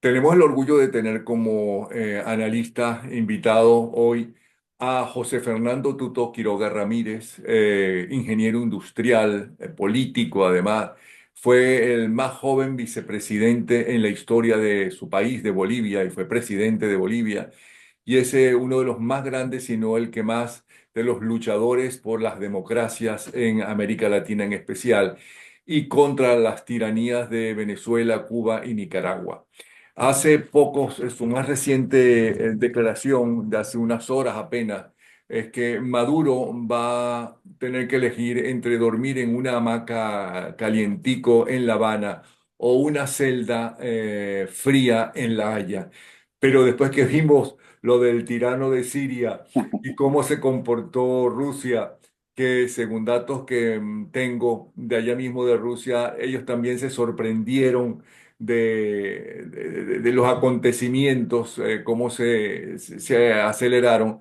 Tenemos el orgullo de tener como analista invitado hoy a José Fernando Tuto Quiroga Ramírez, ingeniero industrial, político además. Fue el más joven vicepresidente en la historia de su país, de Bolivia, y fue presidente de Bolivia. Y es uno de los más grandes, si no el que más, de los luchadores por las democracias en América Latina en especial y contra las tiranías de Venezuela, Cuba y Nicaragua. Hace pocos, su más reciente declaración de hace unas horas apenas, es que Maduro va a tener que elegir entre dormir en una hamaca calientico en La Habana o una celda fría en La Haya. Pero después que vimos lo del tirano de Siria y cómo se comportó Rusia, que según datos que tengo de allá mismo de Rusia, ellos también se sorprendieron de los acontecimientos, cómo se aceleraron,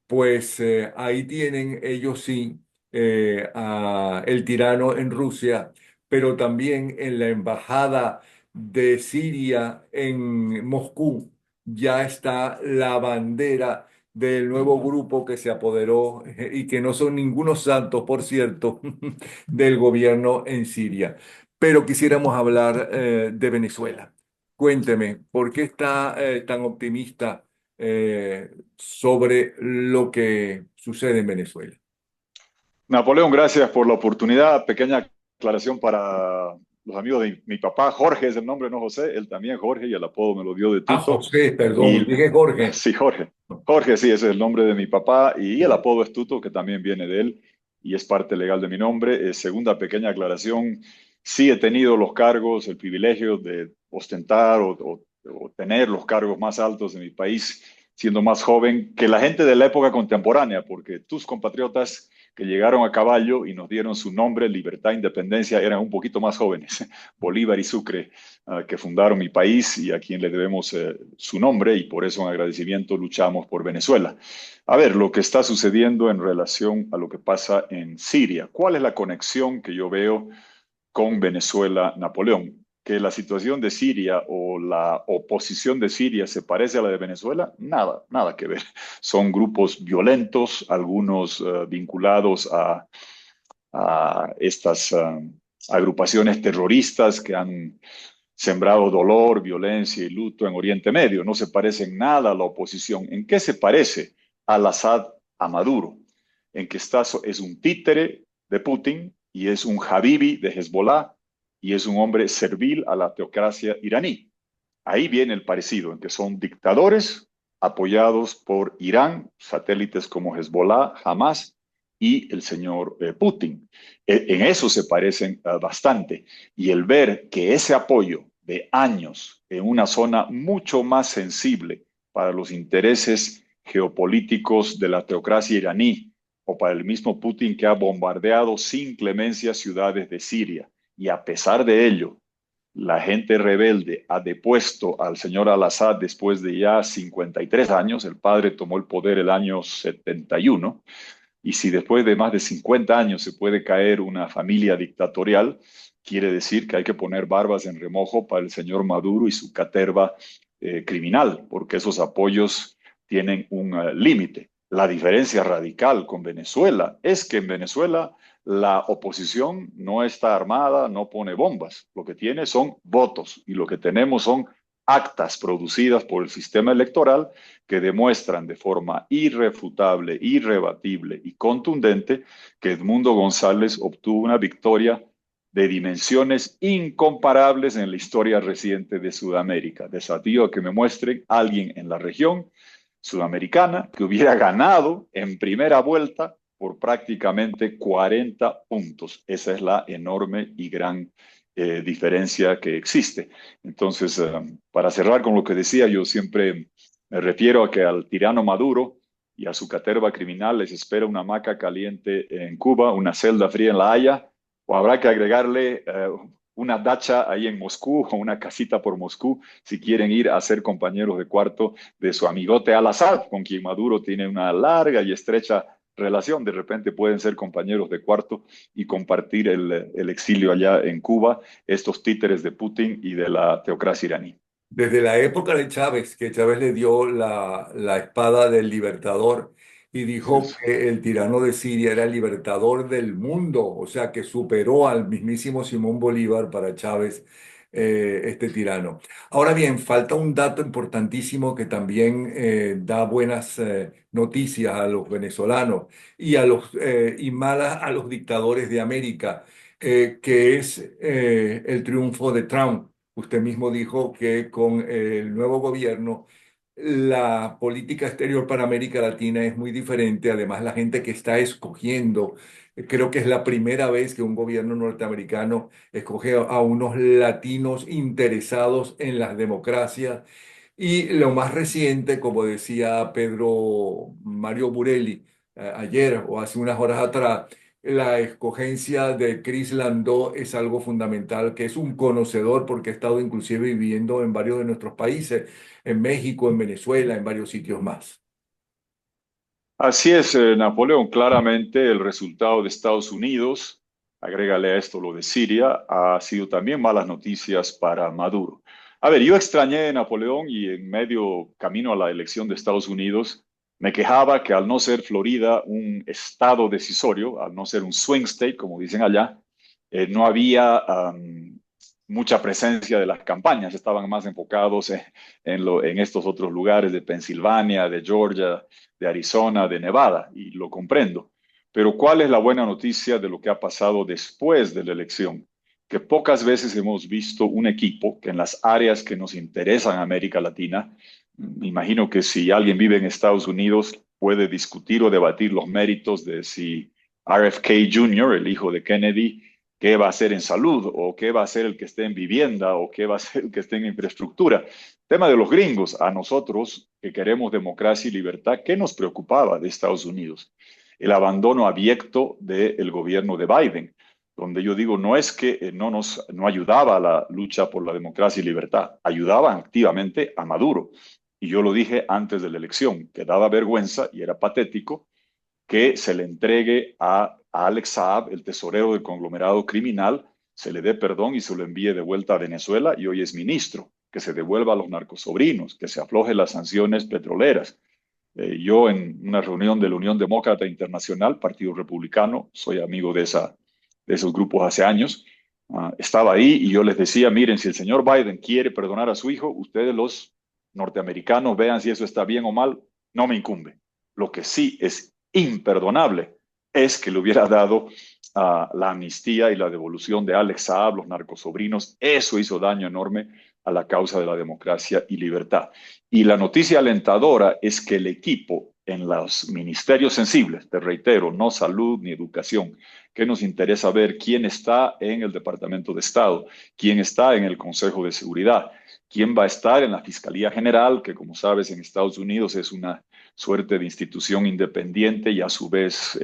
pues ahí tienen ellos sí el tirano en Rusia, pero también en la embajada de Siria en Moscú ya está la bandera del nuevo grupo que se apoderó y que no son ningunos santos, por cierto, del gobierno en Siria. Pero quisiéramos hablar de Venezuela. Cuénteme, ¿por qué está tan optimista sobre lo que sucede en Venezuela? Napoleón, gracias por la oportunidad. Pequeña aclaración para los amigos de mi papá. Jorge es el nombre, no José. Él también Jorge y el apodo me lo dio de Ah, Tuto. José, perdón, Y dije Jorge. sí, Jorge. Jorge, sí, ese es el nombre de mi papá y el apodo es Tuto, que también viene de él y es parte legal de mi nombre. Segunda pequeña aclaración, sí he tenido los cargos, el privilegio de ostentar o tener los cargos más altos de mi país siendo más joven que la gente de la época contemporánea, porque tus compatriotas que llegaron a caballo y nos dieron su nombre, libertad, independencia, eran un poquito más jóvenes, Bolívar y Sucre, que fundaron mi país y a quien le debemos su nombre y por eso en agradecimiento luchamos por Venezuela. A ver, lo que está sucediendo en relación a lo que pasa en Siria. ¿Cuál es la conexión que yo veo con Venezuela, Napoleón? ¿Que la situación de Siria o la oposición de Siria se parece a la de Venezuela? Nada, nada que ver. Son grupos violentos, algunos vinculados a estas agrupaciones terroristas que han sembrado dolor, violencia y luto en Oriente Medio. No se parece en nada a la oposición. ¿En qué se parece al-Assad a Maduro? En que es un títere de Putin y es un Habibi de Hezbollah y es un hombre servil a la teocracia iraní. Ahí viene el parecido, en que son dictadores apoyados por Irán, satélites como Hezbollah, Hamas y el señor Putin. En eso se parecen bastante. Y el ver que ese apoyo de años en una zona mucho más sensible para los intereses geopolíticos de la teocracia iraní o para el mismo Putin que ha bombardeado sin clemencia ciudades de Siria. Y a pesar de ello, la gente rebelde ha depuesto al señor al-Assad después de ya 53 años. El padre tomó el poder el año 71. Y si después de más de 50 años se puede caer una familia dictatorial, quiere decir que hay que poner barbas en remojo para el señor Maduro y su caterva criminal, porque esos apoyos tienen un límite. La diferencia radical con Venezuela es que en Venezuela la oposición no está armada, no pone bombas. Lo que tiene son votos y lo que tenemos son actas producidas por el sistema electoral que demuestran de forma irrefutable, irrebatible y contundente que Edmundo González obtuvo una victoria de dimensiones incomparables en la historia reciente de Sudamérica. Desafío a que me muestren a alguien en la región sudamericana que hubiera ganado en primera vuelta por prácticamente 40 puntos. Esa es la enorme y gran diferencia que existe. Entonces, para cerrar con lo que decía, yo siempre me refiero a que al tirano Maduro y a su caterva criminal les espera una hamaca caliente en Cuba, una celda fría en La Haya, o habrá que agregarle una dacha ahí en Moscú o una casita por Moscú si quieren ir a ser compañeros de cuarto de su amigote Al-Assad, con quien Maduro tiene una larga y estrecha relación. De repente pueden ser compañeros de cuarto y compartir el exilio allá en Cuba, estos títeres de Putin y de la teocracia iraní. desde la época de Chávez, que Chávez le dio la espada del libertador y Sí, dijo que el tirano de Siria era el libertador del mundo, o sea, que superó al mismísimo Simón Bolívar para Chávez, este tirano. Ahora bien, falta un dato importantísimo que también da buenas noticias a los venezolanos y malas a los dictadores de América, que es el triunfo de Trump. Usted mismo dijo que con el nuevo gobierno la política exterior para América Latina es muy diferente. Además, la gente que está escogiendo, creo que es la primera vez que un gobierno norteamericano escoge a unos latinos interesados en las democracias. Y lo más reciente, como decía Pedro Mario Burelli ayer o hace unas horas atrás, la escogencia de Chris Landau es algo fundamental, que es un conocedor porque ha estado inclusive viviendo en varios de nuestros países, en México, en Venezuela, en varios sitios más. así es, Napoleón. Claramente el resultado de Estados Unidos, agrégale a esto lo de Siria, ha sido también malas noticias para Maduro. A ver, yo extrañé a Napoleón y en medio camino a la elección de Estados Unidos me quejaba que al no ser Florida un estado decisorio, al no ser un swing state, como dicen allá, no había mucha presencia de las campañas, estaban más enfocados en estos otros lugares de Pensilvania, de Georgia, de Arizona, de Nevada, y lo comprendo. Pero ¿cuál es la buena noticia de lo que ha pasado después de la elección? Que pocas veces hemos visto un equipo que en las áreas que nos interesan a América Latina, me imagino que si alguien vive en Estados Unidos puede discutir o debatir los méritos de si RFK Jr., el hijo de Kennedy, qué va a hacer en salud o qué va a hacer el que esté en vivienda o qué va a hacer el que esté en infraestructura. Tema de los gringos, a nosotros que queremos democracia y libertad, ¿qué nos preocupaba de Estados Unidos? El abandono abyecto del gobierno de Biden, donde yo digo, no es que no ayudaba a la lucha por la democracia y libertad, ayudaba activamente a Maduro. Y yo lo dije antes de la elección, que daba vergüenza y era patético que se le entregue a Alex Saab, el tesorero del conglomerado criminal, se le dé perdón y se lo envíe de vuelta a Venezuela y hoy es ministro, que se devuelva a los narcosobrinos, que se afloje las sanciones petroleras. Yo en una reunión de la Unión Demócrata Internacional, Partido Republicano, soy amigo de esos grupos hace años, estaba ahí y yo les decía, miren, si el señor Biden quiere perdonar a su hijo, ustedes los norteamericanos vean si eso está bien o mal, no me incumbe. Lo que sí es imperdonable es que le hubiera dado la amnistía y la devolución de Alex Saab, los narcosobrinos. Eso hizo daño enorme a la causa de la democracia y libertad. Y la noticia alentadora es que el equipo en los ministerios sensibles, te reitero, no salud ni educación, que nos interesa ver quién está en el Departamento de Estado, quién está en el Consejo de Seguridad, quién va a estar en la Fiscalía General, que como sabes en Estados Unidos es una suerte de institución independiente y a su vez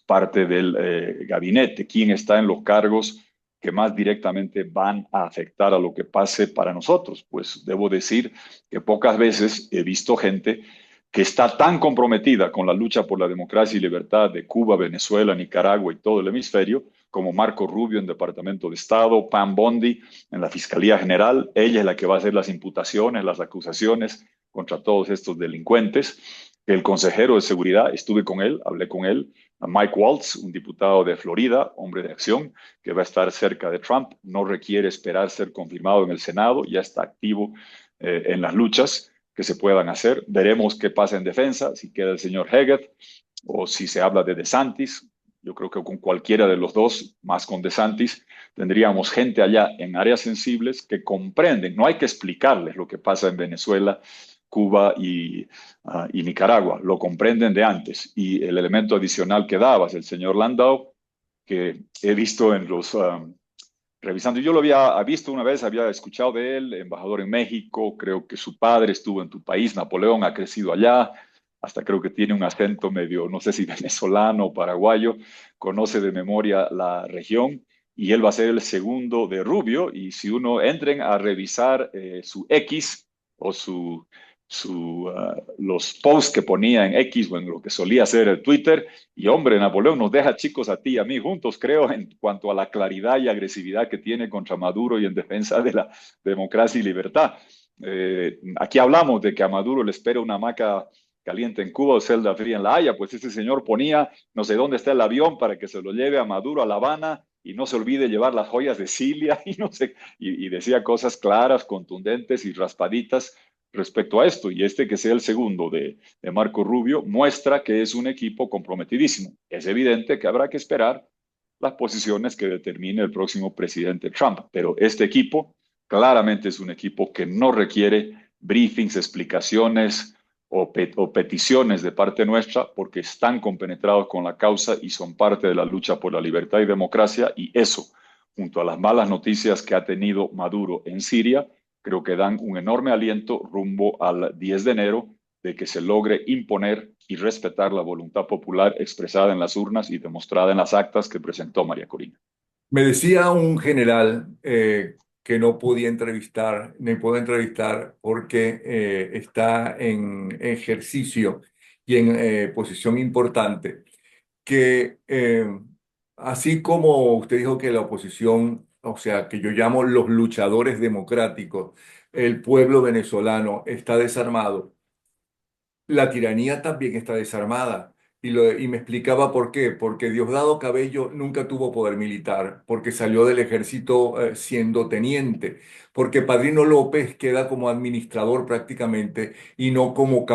parte del gabinete, quién está en los cargos que más directamente van a afectar a lo que pase para nosotros. Pues debo decir que pocas veces he visto gente que está tan comprometida con la lucha por la democracia y libertad de Cuba, Venezuela, Nicaragua y todo el hemisferio, como Marco Rubio en Departamento de Estado, Pam Bondi en la Fiscalía General. Ella es la que va a hacer las imputaciones, las acusaciones contra todos estos delincuentes. El consejero de seguridad, estuve con él, hablé con él, a Mike Waltz, un diputado de Florida, hombre de acción, que va a estar cerca de Trump, no requiere esperar ser confirmado en el Senado, ya está activo en las luchas que se puedan hacer. Veremos qué pasa en defensa, si queda el señor Haggett o si se habla de DeSantis. Yo creo que con cualquiera de los dos, más con DeSantis, tendríamos gente allá en áreas sensibles que comprenden, no hay que explicarles lo que pasa en Venezuela, Cuba y Nicaragua, lo comprenden de antes. Y el elemento adicional que dabas, el señor Landau, que he visto en los revisando. Yo lo había visto una vez, había escuchado de él, embajador en México, creo que su padre estuvo en tu país, Napoleón, ha crecido allá, hasta creo que tiene un acento medio, no sé si venezolano o paraguayo, conoce de memoria la región y él va a ser el segundo de Rubio y si uno entren a revisar su X o los posts que ponía en X o en lo que solía ser el Twitter, y hombre, Napoleón nos deja chicos a ti y a mí juntos, creo, en cuanto a la claridad y agresividad que tiene contra Maduro y en defensa de la democracia y libertad. Aquí hablamos de que a Maduro le espera una hamaca caliente en Cuba o celda fría en La Haya, pues ese señor ponía no sé dónde está el avión para que se lo lleve a Maduro a La Habana y no se olvide llevar las joyas de Cilia y no sé, y decía cosas claras, contundentes y raspaditas respecto a esto. Y este que sea el segundo de Marco Rubio muestra que es un equipo comprometidísimo. Es evidente que habrá que esperar las posiciones que determine el próximo presidente Trump, pero este equipo claramente es un equipo que no requiere briefings, explicaciones o peticiones de parte nuestra porque están compenetrados con la causa y son parte de la lucha por la libertad y democracia y eso, junto a las malas noticias que ha tenido Maduro en Siria, creo que dan un enorme aliento rumbo al 10 de enero de que se logre imponer y respetar la voluntad popular expresada en las urnas y demostrada en las actas que presentó María Corina. Me decía un general que no podía entrevistar, ni puedo entrevistar porque está en ejercicio y en posición importante, que así como usted dijo que la oposición, o sea, que yo llamo los luchadores democráticos, el pueblo venezolano está desarmado, la tiranía también está desarmada. Y me explicaba por qué. Porque Diosdado Cabello nunca tuvo poder militar, porque salió del ejército siendo teniente, porque Padrino López queda como administrador prácticamente y no como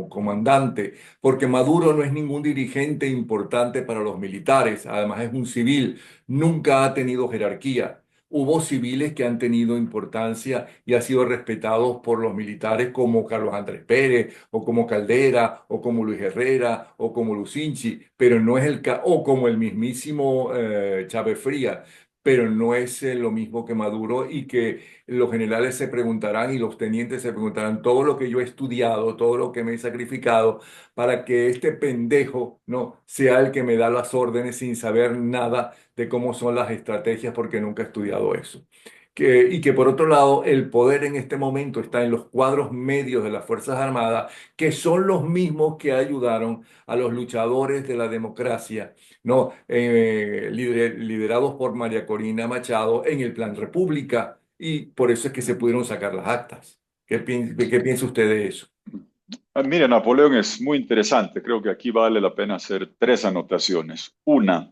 comandante, porque Maduro no es ningún dirigente importante para los militares, además es un civil, nunca ha tenido jerarquía. Hubo civiles que han tenido importancia y han sido respetados por los militares como Carlos Andrés Pérez, o como Caldera, o como Luis Herrera, o como Lucinchi, pero no es o como el mismísimo Chávez Frías, pero no es lo mismo que Maduro y que los generales se preguntarán y los tenientes se preguntarán todo lo que yo he estudiado, todo lo que me he sacrificado para que este pendejo no sea el que me da las órdenes sin saber nada de cómo son las estrategias porque nunca he estudiado eso. Y que por otro lado, el poder en este momento está en los cuadros medios de las Fuerzas Armadas, que son los mismos que ayudaron a los luchadores de la democracia, ¿no? Liderados por María Corina Machado en el Plan República, y por eso es que se pudieron sacar las actas. ¿Qué piensa usted de eso? Mire, Napoleón es muy interesante. Creo que aquí vale la pena hacer tres anotaciones. Una,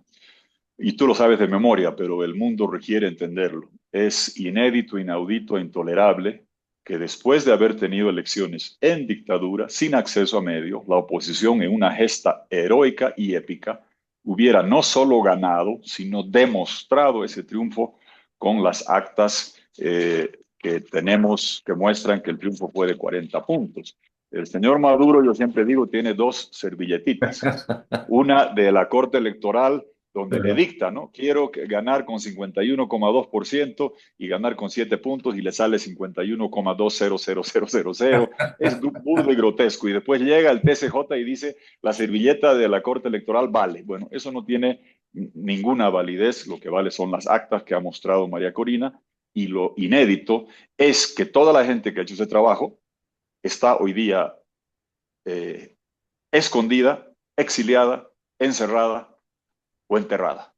y tú lo sabes de memoria, pero el mundo requiere entenderlo. Es inédito, inaudito e intolerable que después de haber tenido elecciones en dictadura, sin acceso a medios, la oposición en una gesta heroica y épica hubiera no solo ganado, sino demostrado ese triunfo con las actas que tenemos que muestran que el triunfo fue de 40 puntos. El señor Maduro, yo siempre digo, tiene dos servilletitas. Una de la Corte Electoral donde le Ajá. dicta, ¿no? Quiero ganar con 51,2% y ganar con 7 puntos y le sale 51,20000. Es burdo y grotesco. Y después llega el TCJ y dice, la servilleta de la Corte Electoral vale. Bueno, eso no tiene ninguna validez. Lo que vale son las actas que ha mostrado María Corina. Y lo inédito es que toda la gente que ha hecho ese trabajo está hoy día eh, escondida, exiliada, encerrada o enterrada.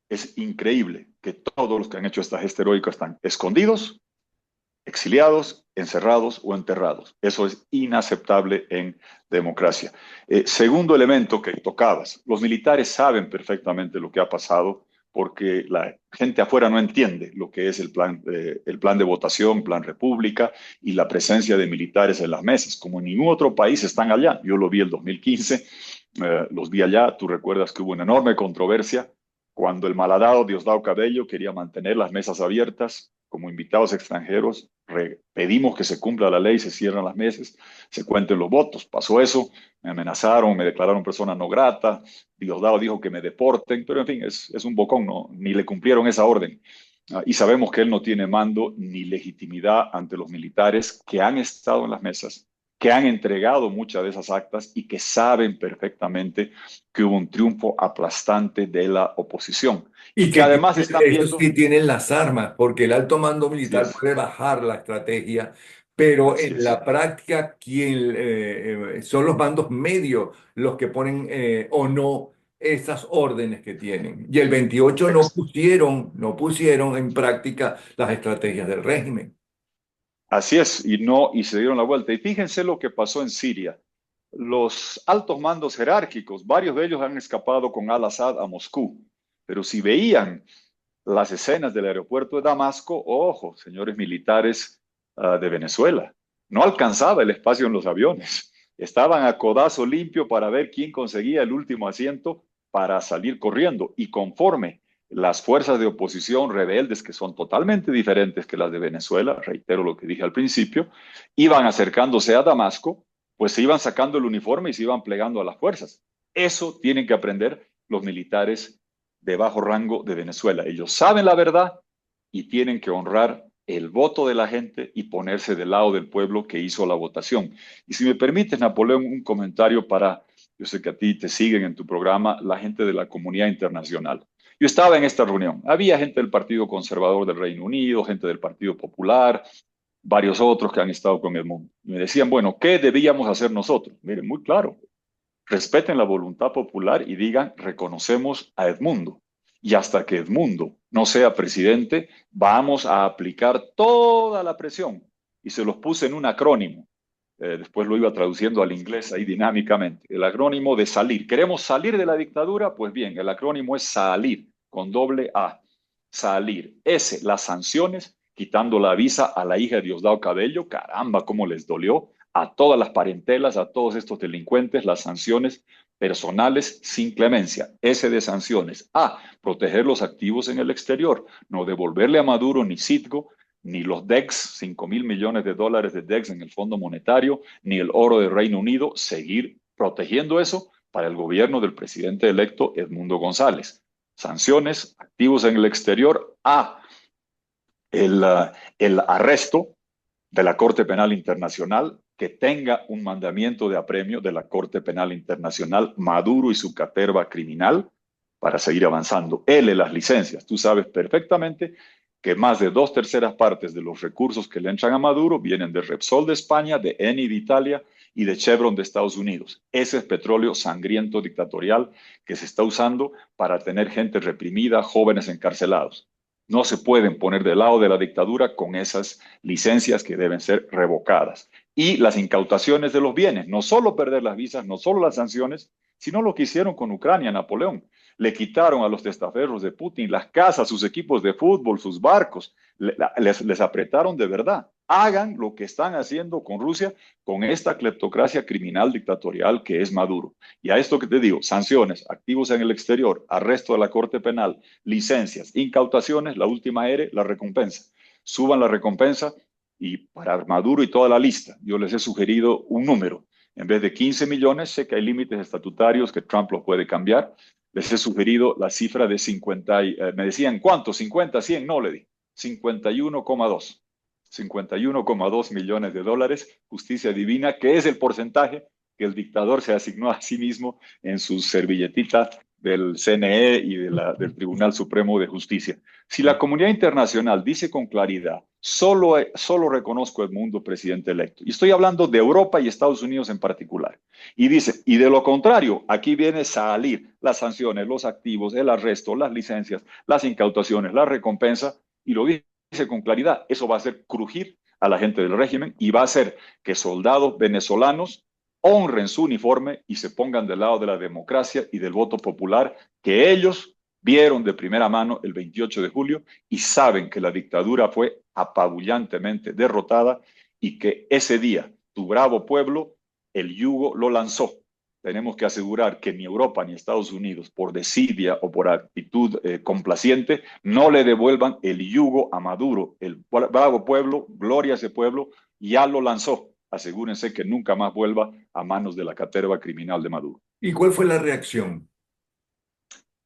Es increíble que todos los que han hecho esta gesta heroica están escondidos, exiliados, encerrados o enterrados. Eso es inaceptable en democracia. Segundo elemento que tocabas, los militares saben perfectamente lo que ha pasado porque la gente afuera no entiende lo que es el plan de votación, plan república y la presencia de militares en las mesas. Como en ningún otro país están allá. Yo lo vi el 2015, los vi allá. Tú recuerdas que hubo una enorme controversia cuando el malhadado Diosdado Cabello quería mantener las mesas abiertas como invitados extranjeros, pedimos que se cumpla la ley, se cierran las mesas, se cuenten los votos. Pasó eso, me amenazaron, me declararon persona no grata, Diosdado dijo que me deporten, pero en fin, es un bocón, ¿no? Ni le cumplieron esa orden. Y sabemos que él no tiene mando ni legitimidad ante los militares que han estado en las mesas, que han entregado muchas de esas actas y que saben perfectamente que hubo un triunfo aplastante de la oposición y Y que que además están estos viendo, sí tienen las armas, porque el alto mando así militar es, puede bajar la estrategia, pero así en es. la práctica son los mandos medios los que ponen o no esas órdenes que tienen. Y el 28 Ex no pusieron en práctica las estrategias del régimen. Así es, y no, y se dieron la vuelta. Y fíjense lo que pasó en Siria. Los altos mandos jerárquicos, varios de ellos han escapado con al-Assad a Moscú, pero si veían las escenas del aeropuerto de Damasco, ojo, señores militares de Venezuela, no alcanzaba el espacio en los aviones. Estaban a codazo limpio para ver quién conseguía el último asiento para salir corriendo. Y conforme las fuerzas de oposición rebeldes, que son totalmente diferentes que las de Venezuela, reitero lo que dije al principio, iban acercándose a Damasco, pues se iban sacando el uniforme y se iban plegando a las fuerzas. Eso tienen que aprender los militares de bajo rango de Venezuela. Ellos saben la verdad y tienen que honrar el voto de la gente y ponerse del lado del pueblo que hizo la votación. Y si me permites, Napoleón, un comentario para, yo sé que a ti te siguen en tu programa, la gente de la comunidad internacional. Yo estaba en esta reunión. Había gente del Partido Conservador del Reino Unido, gente del Partido Popular, varios otros que han estado con el mundo. Me decían, bueno, ¿qué debíamos hacer nosotros? Miren, muy claro, respeten la voluntad popular y digan, reconocemos a Edmundo. Y hasta que Edmundo no sea presidente, vamos a aplicar toda la presión. Y se los puse en un acrónimo. Después lo iba traduciendo al inglés ahí dinámicamente. El acrónimo de salir. ¿Queremos salir de la dictadura? Pues bien, el acrónimo es salir, con doble A. Salir. S, las sanciones, quitando la visa a la hija de Diosdado Cabello. Caramba, cómo les dolió a todas las parentelas, a todos estos delincuentes, las sanciones personales sin clemencia. S de sanciones. A, proteger los activos en el exterior. No devolverle a Maduro ni Citgo, ni los DEX, 5.000 millones de dólares de DEX en el Fondo Monetario, ni el oro del Reino Unido, seguir protegiendo eso para el gobierno del presidente electo Edmundo González. Sanciones, activos en el exterior, el, el arresto de la Corte Penal Internacional, que tenga un mandamiento de apremio de la Corte Penal Internacional, Maduro y su caterva criminal, para seguir avanzando. Él, las licencias. Tú sabes perfectamente que más de 2/3 de los recursos que le entran a Maduro vienen de Repsol de España, de Eni de Italia y de Chevron de Estados Unidos. Ese es petróleo sangriento dictatorial que se está usando para tener gente reprimida, jóvenes encarcelados. No se pueden poner del lado de la dictadura con esas licencias que deben ser revocadas. Y las incautaciones de los bienes, no solo perder las visas, no solo las sanciones, sino lo que hicieron con Ucrania, Napoleón. Le quitaron a los testaferros de Putin las casas, sus equipos de fútbol, sus barcos, les apretaron de verdad. Hagan lo que están haciendo con Rusia, con esta cleptocracia criminal dictatorial que es Maduro. Y a esto que te digo, sanciones, activos en el exterior, arresto de la Corte Penal, licencias, incautaciones, la última R, la recompensa. Suban la recompensa y para Maduro y toda la lista, yo les he sugerido un número. En vez de 15 millones, sé que hay límites estatutarios que Trump los puede cambiar. Les he sugerido la cifra de 50, me decían, ¿cuánto? 50, 100, no le di. 51,2. 51,2 millones de dólares, justicia divina, que es el porcentaje que el dictador se asignó a sí mismo en su servilletita del CNE y del Tribunal Supremo de Justicia. Si la comunidad internacional dice con claridad, solo reconozco a Edmundo presidente electo, y estoy hablando de Europa y Estados Unidos en particular, y dice, y de lo contrario, aquí viene a salir las sanciones, los activos, el arresto, las licencias, las incautaciones, la recompensa, y lo dice con claridad, eso va a hacer crujir a la gente del régimen y va a hacer que soldados venezolanos honren su uniforme y se pongan del lado de la democracia y del voto popular que ellos vieron de primera mano el 28 de julio y saben que la dictadura fue apabullantemente derrotada y que ese día tu bravo pueblo el yugo lo lanzó. Tenemos que asegurar que ni Europa ni Estados Unidos, por desidia o por actitud complaciente, no le devuelvan el yugo a Maduro. El bravo pueblo, gloria a ese pueblo, ya lo lanzó. Asegúrense que nunca más vuelva a manos de la caterva criminal de Maduro. ¿Y cuál fue la reacción?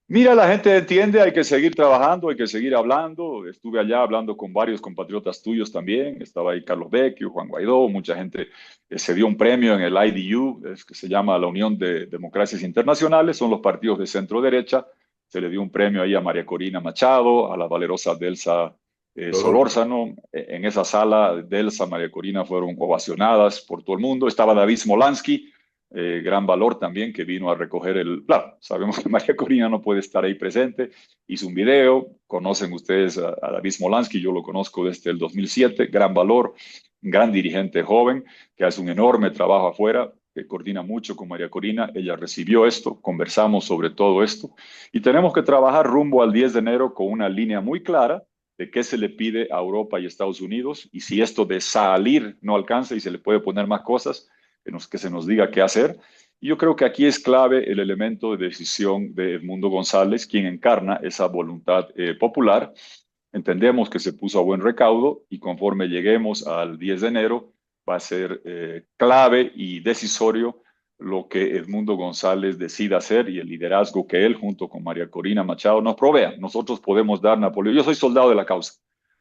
Mira, la gente entiende, hay que seguir trabajando, hay que seguir hablando. Estuve allá hablando con varios compatriotas tuyos también. Estaba ahí Carlos Vecchio, Juan Guaidó, mucha gente se dio un premio en el IDU, que se llama la Unión de Democracias Internacionales, son los partidos de centro derecha. Se le dio un premio ahí a María Corina Machado, a la valerosa Delsa Solórzano. En esa sala, Delsa, María Corina fueron ovacionadas por todo el mundo. Estaba David Smolansky, gran valor también, que vino a recoger Claro, sabemos que María Corina no puede estar ahí presente, hizo un video, conocen ustedes a David Smolansky, yo lo conozco desde el 2007, gran valor, un gran dirigente joven que hace un enorme trabajo afuera, que coordina mucho con María Corina. Ella recibió esto, conversamos sobre todo esto y tenemos que trabajar rumbo al 10 de enero con una línea muy clara de qué se le pide a Europa y Estados Unidos y si esto de salir no alcanza y se le puede poner más cosas, que se nos diga qué hacer. Y yo creo que aquí es clave el elemento de decisión de Edmundo González, quien encarna esa voluntad popular. Entendemos que se puso a buen recaudo y conforme lleguemos al 10 de enero va a ser clave y decisorio lo que Edmundo González decida hacer y el liderazgo que él junto con María Corina Machado nos provea. Nosotros podemos dar Napoleón. Yo soy soldado de la causa.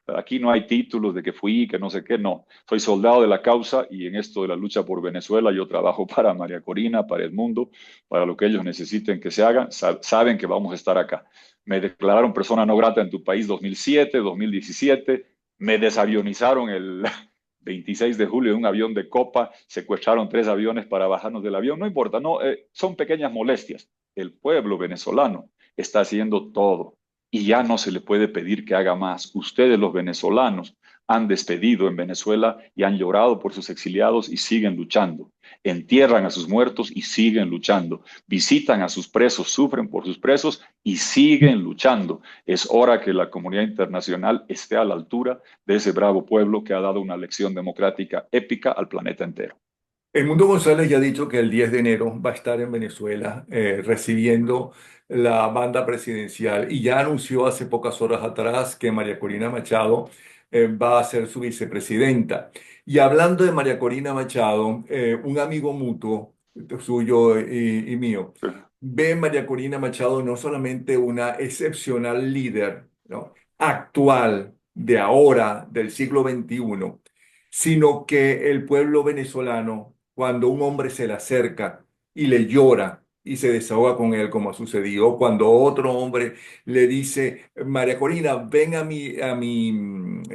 Aquí no hay títulos de que fui, que no sé qué, no. Soy soldado de la causa y en esto de la lucha por Venezuela yo trabajo para María Corina, para Edmundo, para lo que ellos necesiten que se haga. Saben que vamos a estar acá. Me declararon persona no grata en tu país 2007, 2017. Me desavionizaron el 26 de julio de un avión de copa. Secuestraron 3 aviones para bajarnos del avión. No importa, no, son pequeñas molestias. El pueblo venezolano está haciendo todo y ya no se le puede pedir que haga más. Ustedes, los venezolanos, han despedido en Venezuela y han llorado por sus exiliados y siguen luchando. Entierran a sus muertos y siguen luchando. Visitan a sus presos, sufren por sus presos y siguen luchando. Es hora que la comunidad internacional esté a la altura de ese bravo pueblo que ha dado una lección democrática épica al planeta entero. El Mundo González ya ha dicho que el 10 de enero va a estar en Venezuela recibiendo la banda presidencial y ya anunció hace pocas horas atrás que María Corina Machado va a ser su vicepresidenta. Y hablando de María Corina Machado, un amigo mutuo suyo y mío ve en María Corina Machado no solamente una excepcional líder, ¿no?, actual, de ahora, del siglo XXI, sino que el pueblo venezolano, cuando un hombre se le acerca y le llora y se desahoga con él, como ha sucedido, cuando otro hombre le dice, María Corina, ven a mi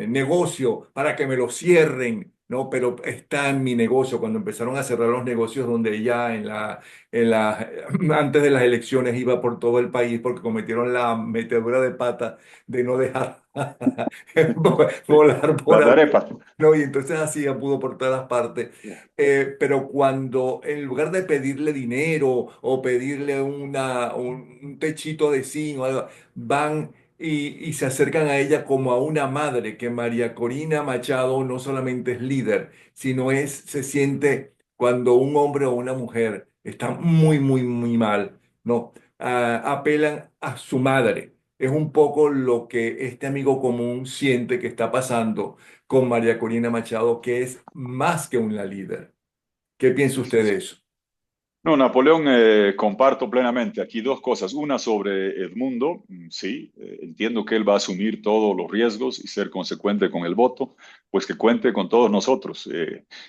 negocio para que me lo cierren. No, pero está en mi negocio. Cuando empezaron a cerrar los negocios donde ella antes de las elecciones iba por todo el país porque cometieron la metedura de pata de no dejar volar por Las ahí. arepas. No, y entonces así ya pudo por todas partes. Pero cuando en lugar de pedirle dinero o pedirle un techito de zinc o algo, van y se acercan a ella como a una madre, que María Corina Machado no solamente es líder, sino se siente cuando un hombre o una mujer está muy, muy, muy mal, ¿no? Apelan a su madre. Es un poco lo que este amigo común siente que está pasando con María Corina Machado, que es más que una líder. ¿Qué piensa usted de eso? No, Napoleón, comparto plenamente. Aquí dos cosas. Una sobre Edmundo, sí, entiendo que él va a asumir todos los riesgos y ser consecuente con el voto, pues que cuente con todos nosotros.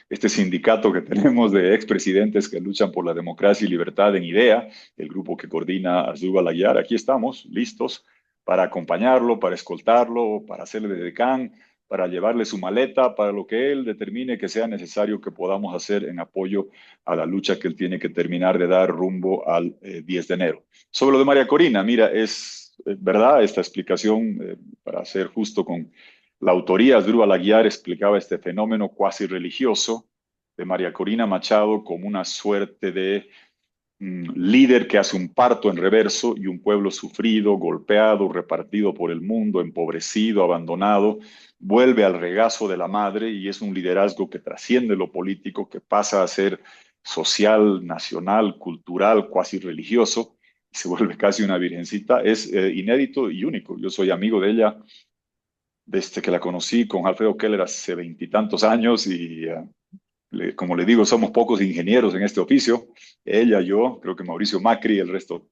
Este sindicato que tenemos de expresidentes que luchan por la democracia y libertad en IDEA, el grupo que coordina Asdrúbal Aguiar, aquí estamos, listos para acompañarlo, para escoltarlo, para hacerle de decán, para llevarle su maleta, para lo que él determine que sea necesario que podamos hacer en apoyo a la lucha que él tiene que terminar de dar rumbo al 10 de enero. Sobre lo de María Corina, mira, es verdad esta explicación, para ser justo con la autoría, Asdrúbal Aguiar explicaba este fenómeno cuasi religioso de María Corina Machado como una suerte de líder que hace un parto en reverso y un pueblo sufrido, golpeado, repartido por el mundo, empobrecido, abandonado, vuelve al regazo de la madre y es un liderazgo que trasciende lo político, que pasa a ser social, nacional, cultural, cuasi religioso, y se vuelve casi una virgencita. Es inédito y único. Yo soy amigo de ella desde que la conocí con Alfredo Keller hace veintitantos años y como le digo, somos pocos ingenieros en este oficio. Ella, yo, creo que Mauricio Macri, el resto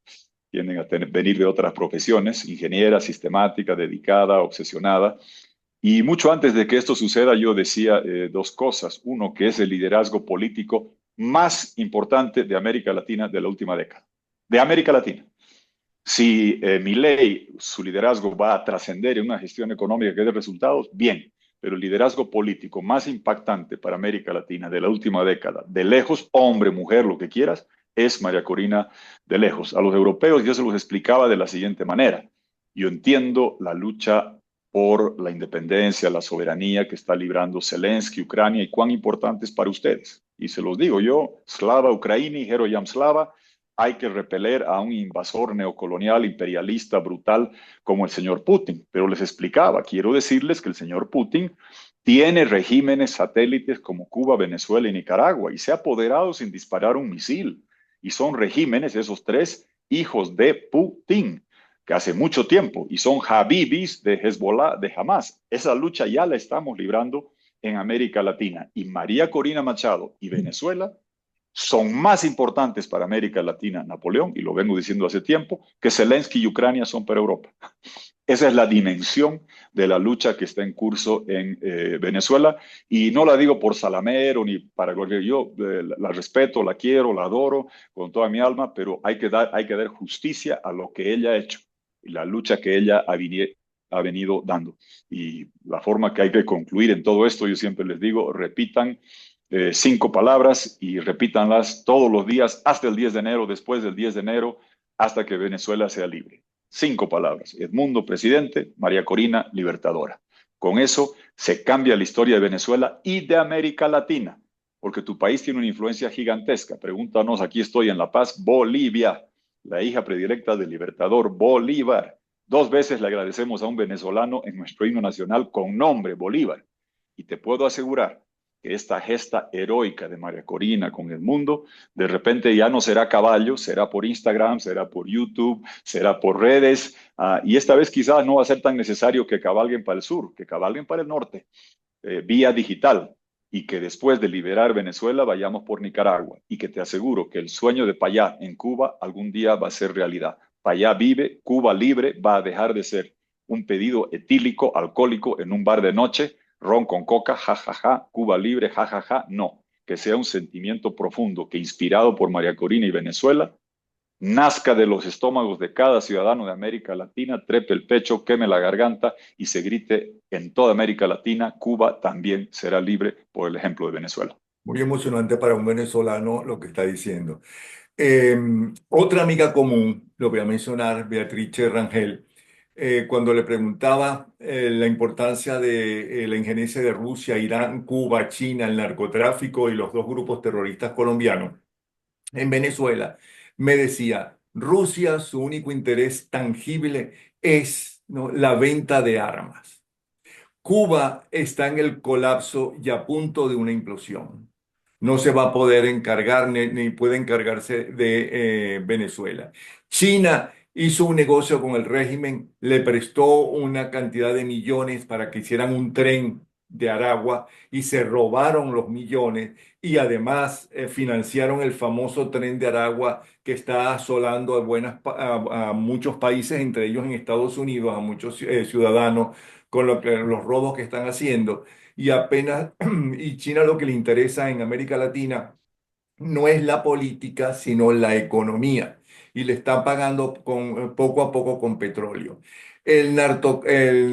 tienden a venir de otras profesiones, ingeniera, sistemática, dedicada, obsesionada. Y mucho antes de que esto suceda, yo decía dos cosas. Uno, que es el liderazgo político más importante de América Latina de la última década. De América Latina. Si Milei, su liderazgo va a trascender en una gestión económica que dé resultados, bien, pero el liderazgo político más impactante para América Latina de la última década, de lejos, hombre, mujer, lo que quieras, es María Corina de lejos. A los europeos yo se los explicaba de la siguiente manera. Yo entiendo la lucha por la independencia, la soberanía que está librando Zelensky, Ucrania, y cuán importante es para ustedes. Y se los digo yo, Slava Ukraini, Heroyam Slava, hay que repeler a un invasor neocolonial, imperialista, brutal como el señor Putin. Pero les explicaba, quiero decirles que el señor Putin tiene regímenes satélites como Cuba, Venezuela y Nicaragua y se ha apoderado sin disparar un misil. Y son regímenes, esos tres, hijos de Putin, que hace mucho tiempo, y son Habibis de Hezbollah, de Hamas. Esa lucha ya la estamos librando en América Latina. Y María Corina Machado y Venezuela son más importantes para América Latina, Napoleón, y lo vengo diciendo hace tiempo, que Zelensky y Ucrania son para Europa. Esa es la dimensión de la lucha que está en curso en Venezuela, y no la digo por salamero ni para gloria. Yo la respeto, la quiero, la adoro con toda mi alma, pero hay que dar justicia a lo que ella ha hecho y la lucha que ella ha venido dando. Y la forma que hay que concluir en todo esto, yo siempre les digo, repitan 5 palabras y repítanlas todos los días hasta el 10 de enero, después del 10 de enero, hasta que Venezuela sea libre. 5 palabras. Edmundo, presidente; María Corina, libertadora. Con eso se cambia la historia de Venezuela y de América Latina, porque tu país tiene una influencia gigantesca. Pregúntanos, aquí estoy en La Paz, Bolivia, la hija predilecta del libertador Bolívar. 2 veces le agradecemos a un venezolano en nuestro himno nacional con nombre, Bolívar. Y te puedo asegurar que esta gesta heroica de María Corina con el mundo, de repente ya no será caballo, será por Instagram, será por YouTube, será por redes, y esta vez quizás no va a ser tan necesario que cabalguen para el sur, que cabalguen para el norte, vía digital, y que después de liberar Venezuela vayamos por Nicaragua, y que te aseguro que el sueño de Payá en Cuba algún día va a ser realidad. Payá vive, Cuba libre va a dejar de ser un pedido etílico, alcohólico en un bar de noche, ron con coca, jajaja, ja, ja, Cuba libre, jajaja, ja, ja, no, que sea un sentimiento profundo que, inspirado por María Corina y Venezuela, nazca de los estómagos de cada ciudadano de América Latina, trepe el pecho, queme la garganta y se grite en toda América Latina: Cuba también será libre, por el ejemplo de Venezuela. Muy emocionante para un venezolano lo que está diciendo. Eh, Otra amiga común, lo voy a mencionar, Beatrice Rangel, cuando le preguntaba la importancia de la injerencia de Rusia, Irán, Cuba, China, el narcotráfico y los dos grupos terroristas colombianos en Venezuela, me decía, Rusia, su único interés tangible es, ¿no?, la venta de armas. Cuba está en el colapso y a punto de una implosión. No se va a poder encargar ni puede encargarse de Venezuela. China hizo un negocio con el régimen, le prestó una cantidad de millones para que hicieran un tren de Aragua y se robaron los millones y además financiaron el famoso tren de Aragua que está asolando a muchos países, entre ellos en Estados Unidos, a muchos ciudadanos con los robos que están haciendo. Y apenas, y China lo que le interesa en América Latina no es la política, sino la economía. Y le están pagando poco a poco con petróleo. El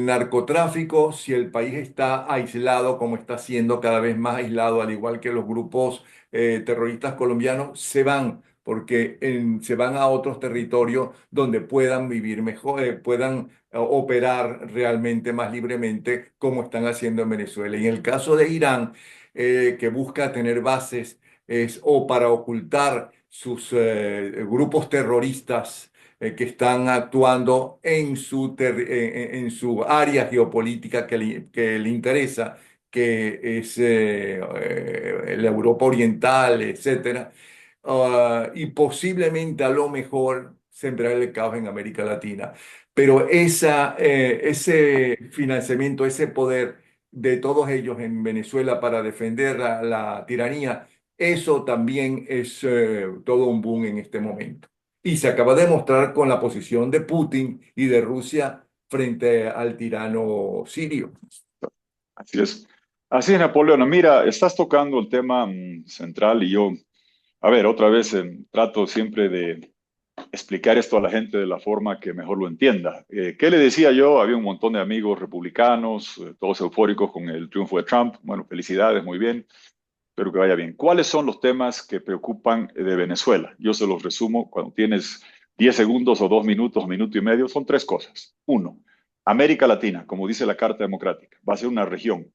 narcotráfico, si el país está aislado, como está siendo cada vez más aislado, al igual que los grupos terroristas colombianos, se van, porque se van a otros territorios donde puedan vivir mejor, puedan operar realmente más libremente, como están haciendo en Venezuela. Y en el caso de Irán, que busca tener bases o para ocultar sus grupos terroristas que están actuando en su área geopolítica que le interesa, que es la Europa Oriental, etcétera. Y posiblemente a lo mejor sembrar el caos en América Latina. Pero ese financiamiento, ese poder de todos ellos en Venezuela para defender la tiranía, eso también es todo un boom en este momento. Y se acaba de mostrar con la posición de Putin y de Rusia frente al tirano sirio. Así es. Así es, Napoleón. Mira, estás tocando el tema central, y yo, a ver, otra vez trato siempre de explicar esto a la gente de la forma que mejor lo entienda. ¿Qué le decía yo? Había un montón de amigos republicanos, todos eufóricos con el triunfo de Trump. Bueno, felicidades, muy bien, espero que vaya bien. ¿Cuáles son los temas que preocupan de Venezuela? Yo se los resumo cuando tienes 10 segundos o 2 minutos, minuto y medio. Son 3 cosas. Uno, América Latina, como dice la Carta Democrática, va a ser una región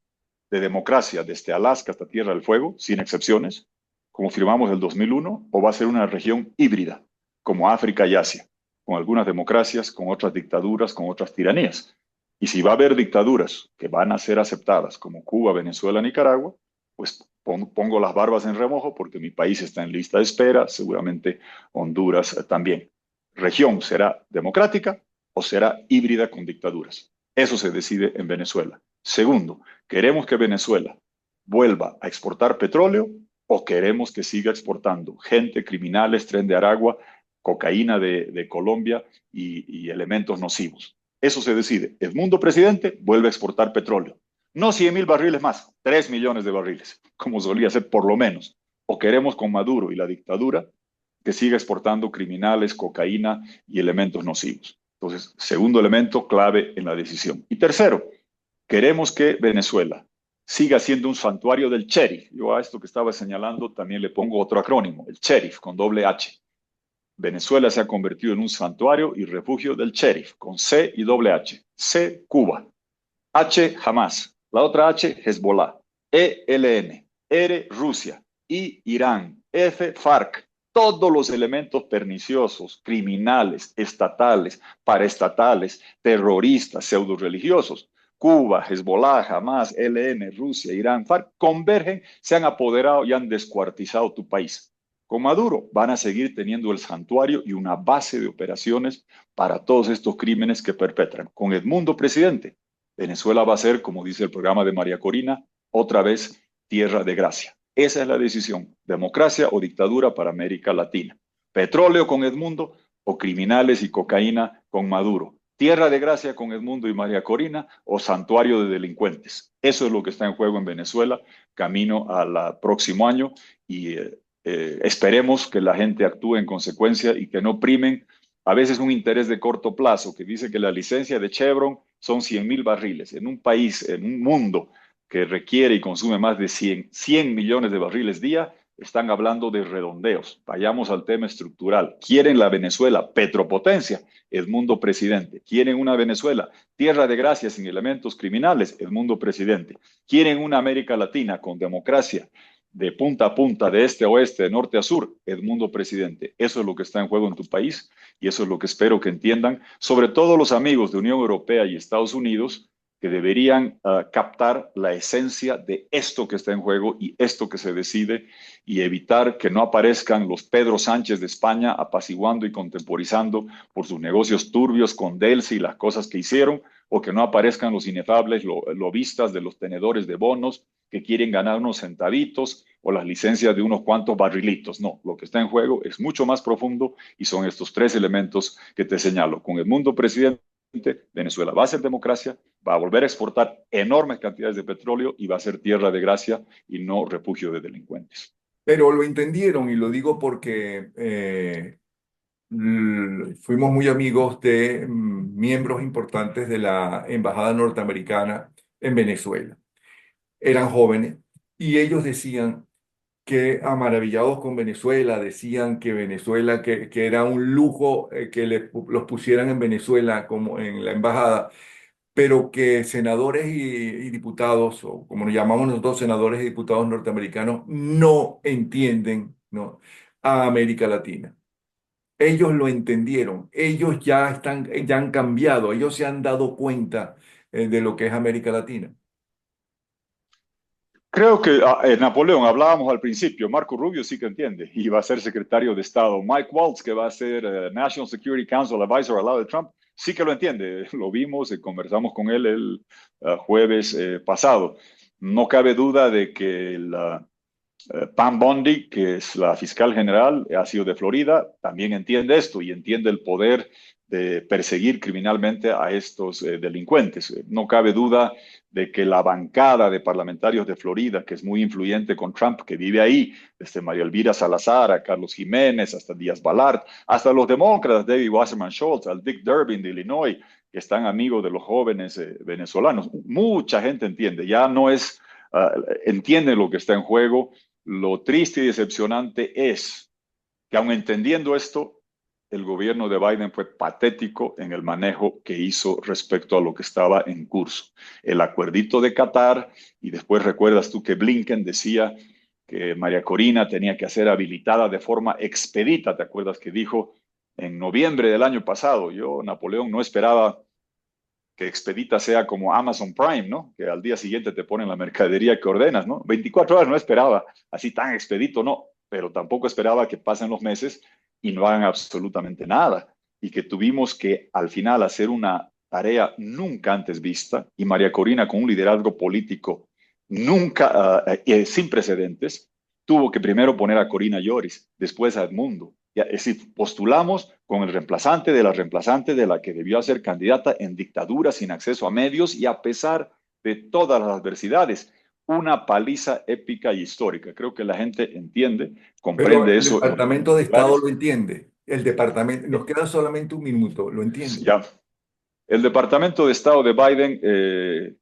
de democracia desde Alaska hasta Tierra del Fuego, sin excepciones, como firmamos el 2001, o va a ser una región híbrida, como África y Asia, con algunas democracias, con otras dictaduras, con otras tiranías. Y si va a haber dictaduras que van a ser aceptadas, como Cuba, Venezuela, Nicaragua, pues pongo las barbas en remojo porque mi país está en lista de espera, seguramente Honduras también. Región será democrática o será híbrida con dictaduras. Eso se decide en Venezuela. Segundo, ¿queremos que Venezuela vuelva a exportar petróleo o queremos que siga exportando gente, criminales, tren de Aragua, cocaína de Colombia y elementos nocivos? Eso se decide. El mundo presidente vuelve a exportar petróleo. No 100.000 barriles más, 3 millones de barriles, como solía ser por lo menos. O queremos con Maduro y la dictadura que siga exportando criminales, cocaína y elementos nocivos. Entonces, segundo elemento clave en la decisión. Y tercero, queremos que Venezuela siga siendo un santuario del sheriff. Yo a esto que estaba señalando también le pongo otro acrónimo, el sheriff con doble H. Venezuela se ha convertido en un santuario y refugio del sheriff con C y doble H. C, Cuba. H, Hamas. La otra H, Hezbollah. E, ELN. R, Rusia. I, Irán. F, FARC. Todos los elementos perniciosos, criminales, estatales, paraestatales, terroristas, pseudo-religiosos, Cuba, Hezbollah, Hamas, ELN, Rusia, Irán, FARC, convergen, se han apoderado y han descuartizado tu país. Con Maduro van a seguir teniendo el santuario y una base de operaciones para todos estos crímenes que perpetran. Con Edmundo presidente, Venezuela va a ser, como dice el programa de María Corina, otra vez tierra de gracia. Esa es la decisión, democracia o dictadura para América Latina. Petróleo con Edmundo o criminales y cocaína con Maduro. Tierra de gracia con Edmundo y María Corina o santuario de delincuentes. Eso es lo que está en juego en Venezuela, camino al próximo año y esperemos que la gente actúe en consecuencia y que no primen a veces un interés de corto plazo que dice que la licencia de Chevron son 100.000 barriles. En un país, en un mundo que requiere y consume más de 100 millones de barriles día, están hablando de redondeos. Vayamos al tema estructural. ¿Quieren la Venezuela petropotencia? Edmundo presidente. ¿Quieren una Venezuela tierra de gracia sin elementos criminales? Edmundo presidente. ¿Quieren una América Latina con democracia de punta a punta, de este a oeste, de norte a sur? Edmundo presidente. Eso es lo que está en juego en tu país y eso es lo que espero que entiendan, sobre todo los amigos de Unión Europea y Estados Unidos, que deberían captar la esencia de esto que está en juego y esto que se decide y evitar que no aparezcan los Pedro Sánchez de España apaciguando y contemporizando por sus negocios turbios con Delcy y las cosas que hicieron, o que no aparezcan los inefables lobistas de los tenedores de bonos que quieren ganar unos centavitos o las licencias de unos cuantos barrilitos. No, lo que está en juego es mucho más profundo y son estos tres elementos que te señalo. Con el mundo presidente, Venezuela va a ser democracia, va a volver a exportar enormes cantidades de petróleo y va a ser tierra de gracia y no refugio de delincuentes. Pero lo entendieron y lo digo porque fuimos muy amigos de miembros importantes de la Embajada norteamericana en Venezuela. Eran jóvenes y ellos decían que maravillados con Venezuela, decían que Venezuela, que era un lujo que los pusieran en Venezuela como en la embajada, pero que senadores y diputados, o como nos llamamos nosotros, senadores y diputados norteamericanos, no entienden, ¿no?, a América Latina. Ellos lo entendieron, ellos ya están, ya han cambiado, ellos se han dado cuenta de lo que es América Latina. Creo que Napoleón, hablábamos al principio, Marco Rubio sí que entiende y va a ser secretario de Estado. Mike Waltz, que va a ser National Security Council Advisor al lado de Trump, sí que lo entiende. Lo vimos y conversamos con él el jueves pasado. No cabe duda de que la Pam Bondi, que es la fiscal general, ha sido de Florida, también entiende esto y entiende el poder de perseguir criminalmente a estos delincuentes. No cabe duda de que la bancada de parlamentarios de Florida, que es muy influyente con Trump, que vive ahí, desde María Elvira Salazar, a Carlos Jiménez, hasta Díaz Balart, hasta los demócratas, David Wasserman Schultz, al Dick Durbin de Illinois, que están amigos de los jóvenes venezolanos. Mucha gente entiende, ya no es, entiende lo que está en juego. Lo triste y decepcionante es que aun entendiendo esto, el gobierno de Biden fue patético en el manejo que hizo respecto a lo que estaba en curso. El acuerdito de Qatar, y después recuerdas tú que Blinken decía que María Corina tenía que ser habilitada de forma expedita. ¿Te acuerdas que dijo en noviembre del año pasado? Yo, Napoleón, no esperaba que expedita sea como Amazon Prime, ¿no? Que al día siguiente te ponen la mercadería que ordenas, ¿no? 24 horas no esperaba, así tan expedito, no, pero tampoco esperaba que pasen los meses y no hagan absolutamente nada. Y que tuvimos que al final hacer una tarea nunca antes vista, y María Corina con un liderazgo político nunca, sin precedentes, tuvo que primero poner a Corina Lloris, después a Edmundo. Es decir, postulamos con el reemplazante de la que debió ser candidata en dictadura, sin acceso a medios y a pesar de todas las adversidades. Una paliza épica y histórica. Creo que la gente entiende, Pero comprende el eso en Departamento de Estado lugares. lo entiende. El departamento, nos queda solamente un minuto, lo entiende. Ya, el Departamento de Estado de Biden,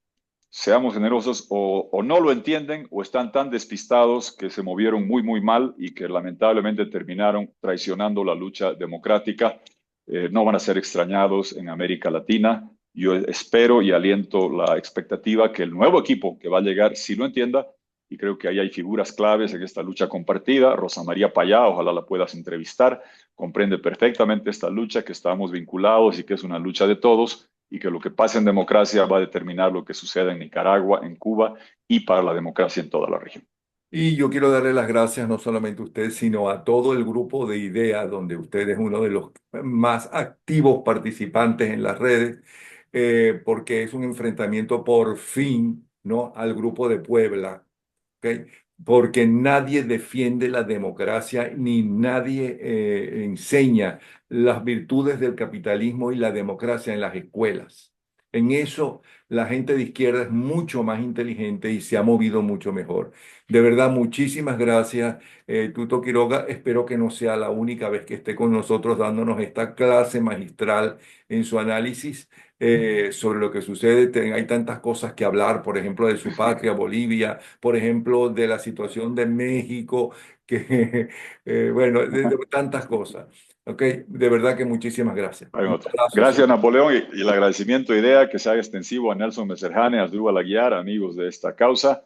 seamos generosos, o no lo entienden o están tan despistados que se movieron muy, muy mal y que lamentablemente terminaron traicionando la lucha democrática. No van a ser extrañados en América Latina. Yo espero y aliento la expectativa que el nuevo equipo que va a llegar sí lo entienda y creo que ahí hay figuras claves en esta lucha compartida. Rosa María Payá, ojalá la puedas entrevistar, comprende perfectamente esta lucha, que estamos vinculados y que es una lucha de todos y que lo que pasa en democracia va a determinar lo que suceda en Nicaragua, en Cuba y para la democracia en toda la región. Y yo quiero darle las gracias no solamente a usted, sino a todo el grupo de IDEA, donde usted es uno de los más activos participantes en las redes, porque es un enfrentamiento por fin, ¿no?, al grupo de Puebla, ¿ok? Porque nadie defiende la democracia ni nadie enseña las virtudes del capitalismo y la democracia en las escuelas. En eso la gente de izquierda es mucho más inteligente y se ha movido mucho mejor. De verdad, muchísimas gracias, Tuto Quiroga. Espero que no sea la única vez que esté con nosotros dándonos esta clase magistral en su análisis sobre lo que sucede. Hay tantas cosas que hablar, por ejemplo, de su patria, Bolivia, por ejemplo, de la situación de México, que, bueno, de tantas cosas. Ok, de verdad que muchísimas gracias. Hay Un otro. abrazo. Gracias, Napoleón, y el agradecimiento idea que se haga extensivo a Nelson Becerjane, a Asdrúbal Aguiar, amigos de esta causa,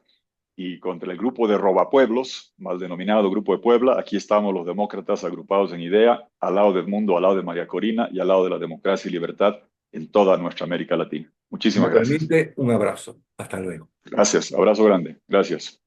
y contra el grupo de robapueblos, mal denominado Grupo de Puebla. Aquí estamos los demócratas agrupados en idea, al lado del mundo, al lado de María Corina y al lado de la democracia y libertad en toda nuestra América Latina. Si me Muchísimas gracias. permite, un abrazo. Hasta luego. Gracias. Abrazo grande. Gracias.